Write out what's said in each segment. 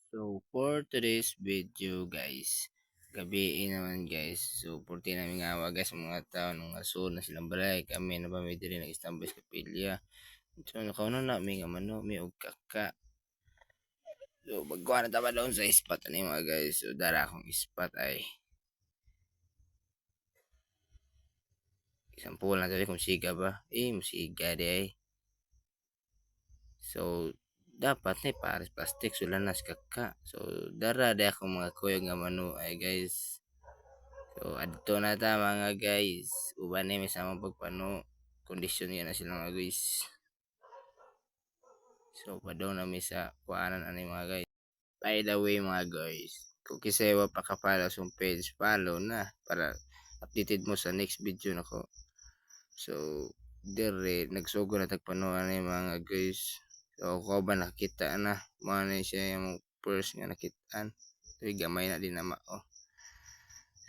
So, for today's video guys, gabi naman guys. So, purti namin nga guys mga tao nung aso na silang balay. Kami na ba may diri nag-istambay sa kapilya. So, nakaunan na may nga mano, may og kaka. So, magkuha na taba doon sa spot ani mga guys. So, dara akong spot ay isang pull na tayo kung siga ba. Musiga di ay. So, dapat na pares plastic sulanas kaka. So, dara di akong mga kuyog nga mano ay guys. So, adto na ta mga guys. Uban na may sama pagpano. Kondisyon yan na sila mga guys. So, padaw na may sa kuanan ani mga guys. By the way mga guys, kung kisewa pa ka-follow sa page, follow na para updated mo sa next video na ko. So, dire nagsugo na tagpanuan ni mga guys. So, ko ba nakita na mo na siya yung first nga nakitaan. So, gamay na din na mao.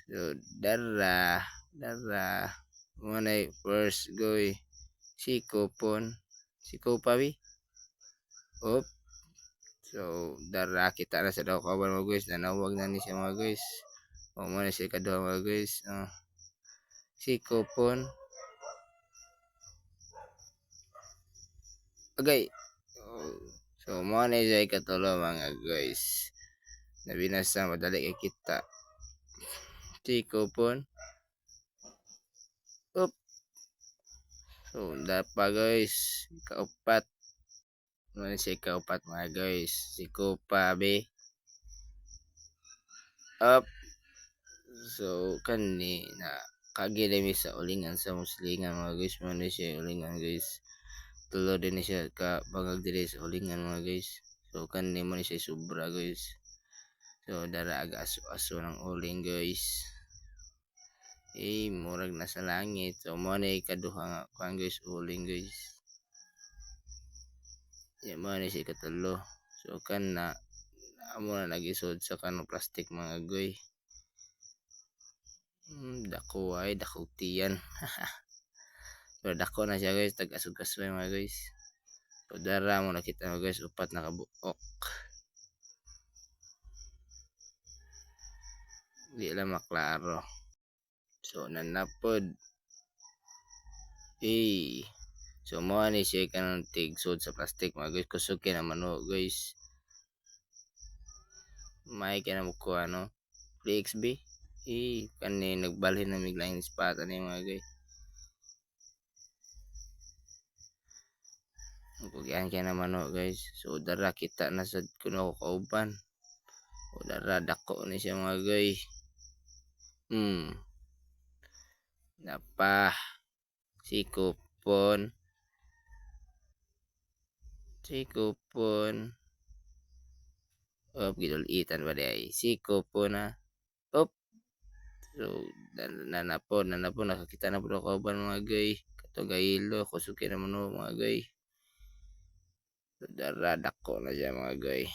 So, dara mo na first goy siko pon siko pa bi op. So, dara kita na sa daw kawan mga guys, nanawag na ni siya mga guys. O mo na siya kadua mga guys. Siko pon okay. So, mo na siya ikatulo mga guys. Nabinasa madali kay kita. Siko pon op. So, dapa guys, kaupat. Ano siya kaupat mga guys. Siko pa be up. So, kani na kagilimi sa ulingan sa muslingan mga guys. Ano siya ulingan guys. Tulo din siya ka bangag diri sa ulingan mga guys. So, kani mo ni siya sobra guys. So, dara aga aso-aso ng uling guys. Murag na sa langit. So, mo na ikaduha nga kuan guys, uling guys. Yan mo na siya ikatulo. So, kana amo na nagisod sa kanong plastic mga guys. Dako ay dako tiyan. Pero dako na siya guys, tag-asog-kasoy mga guys. So dara mo nakita mga guys, upat na kabuok. Di lang maklaro. So nanapod. So mo ni siya kanang tigsod sa plastic mga guys, kusukin na mano guys. May ka na mo ko ano, PXB. Kani nagbalhin na miglaing spot ani mga guys. Kugian kaya naman no guys. So dara kita na sa kuno ko kauban. O dara dako ni siya mga guys. Napa sikupon. Gidol itan ba day. Sikupon na. Op. So nanapon nakakita na po kauban mga guys. Katugaylo kusuki naman no mga guys. So dara dako na siya mga guys.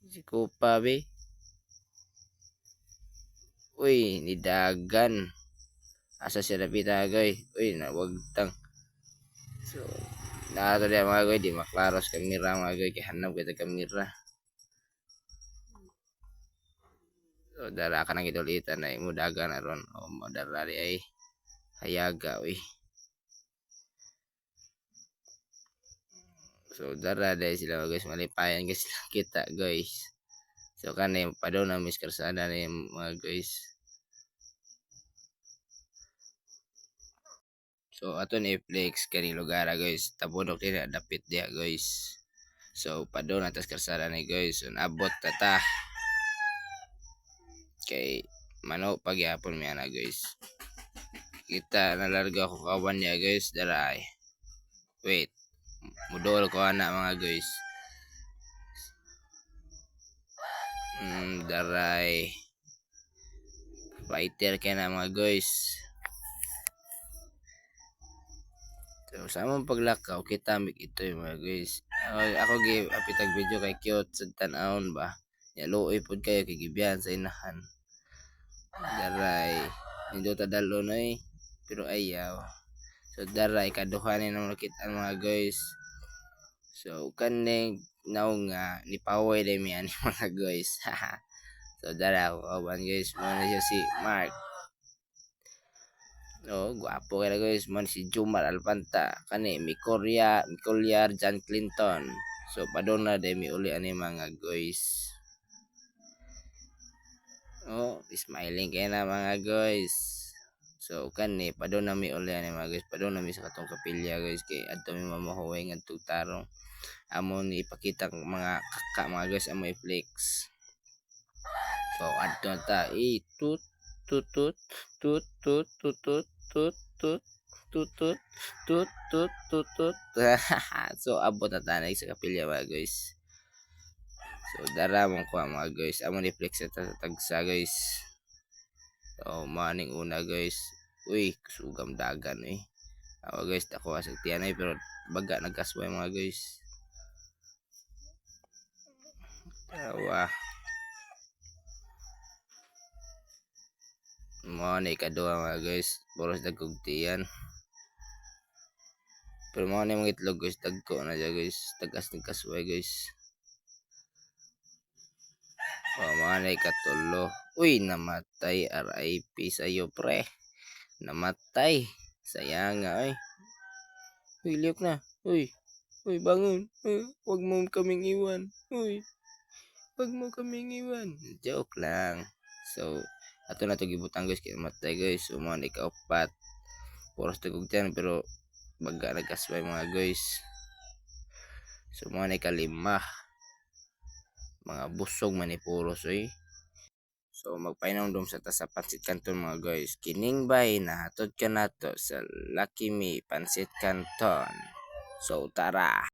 Si Kupa be. Uy, nidagan. Asa siya napita guys. Uy, nawagtang. So, nato dia mga guys, di maklaros kamera mga guys. Kihanap kita kamera. So, dara ka nang idulitan na imudagan na ron. O, madara di ay hayaga, uy. So, dara dahil sila mga guys. Malipayan guys kita guys. So, kanay padaw na miskarsada na yung mga guys. So, ato ni flex kani lugar guys. Tabunok din dapit dia guys. So, padaw na tas karsada ni guys. So, nabot tata. Kay mano pagyapon mi ana guys. Kita nalarga ko kawan niya guys. Daray. Wait. Mudol ko ana mga guys. Daray. Fighter kaya na mga guys. So, sa among paglakaw, kita mig ito yung mga guys. Ako give apitag video kay cute sa tanawon ba. Yaluoy pod kayo kay gibiyan sa inahan. Daray. Hindi ta dalo na pero ayaw. So daray kaduhanin naman kita mga guys. So kaning now nga nipaway day mi ani mga guys. So dara ko awan guys mo na siya si Mark. No, guwapo kaya guys mo si Jumar Alpanta kani mi Koryar John Clinton. So padong na day mi uli ani mga guys. Oh, smiling kaya na mga guys. So kani padong na mi uli ani mga guys. Padong na mi sa katong kapilya guys kay adto mi mamahuway nga tarong. Amo ni ipakita ang mga kaka mga guys amo i-flex. So adto ta tut tut tut tut tut tut tut tut tut tut tut tut tut tut tut. So abot na tanay sa kapilya mga guys. So dara mong kuha mga guys amo ni flex sa tagsa guys. So maning una guys. Uy sugam dagan eh. Awa guys ako asag tiyanay pero baga nagkasway mga guys. Awa. Mo na ikaduha mga guys. Puros dagkog tiyan. Pero mo na yung itlog guys. Dagko na dyan guys. Tagas nagkasway guys. O mo na ikatulo. Uy namatay. RIP sa'yo pre. Namatay. Sayang nga ay. Uy liok na. Uy. Uy bangon. Huwag mo kaming iwan. Uy. Huwag mo kaming iwan. Joke lang. So ato na ito gibutang guys kaya matay guys. So mga ikaupat. Puros tagog dyan pero baga nagkasway mga guys. So mga ikalima. Mga busog manipuros eh. So magpainaw dom sa tasa pansit kanton mga guys. Kining bay na hatod ka na to sa Lucky Me Pansit Canton. So tara.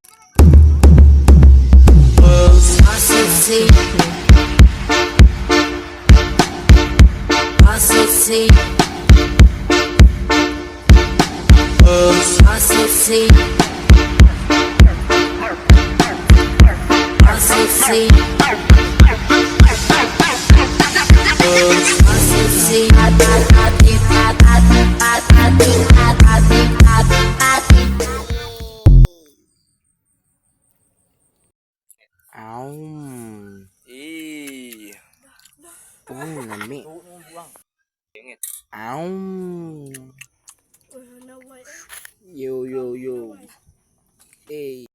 Nami. Yo. Hey.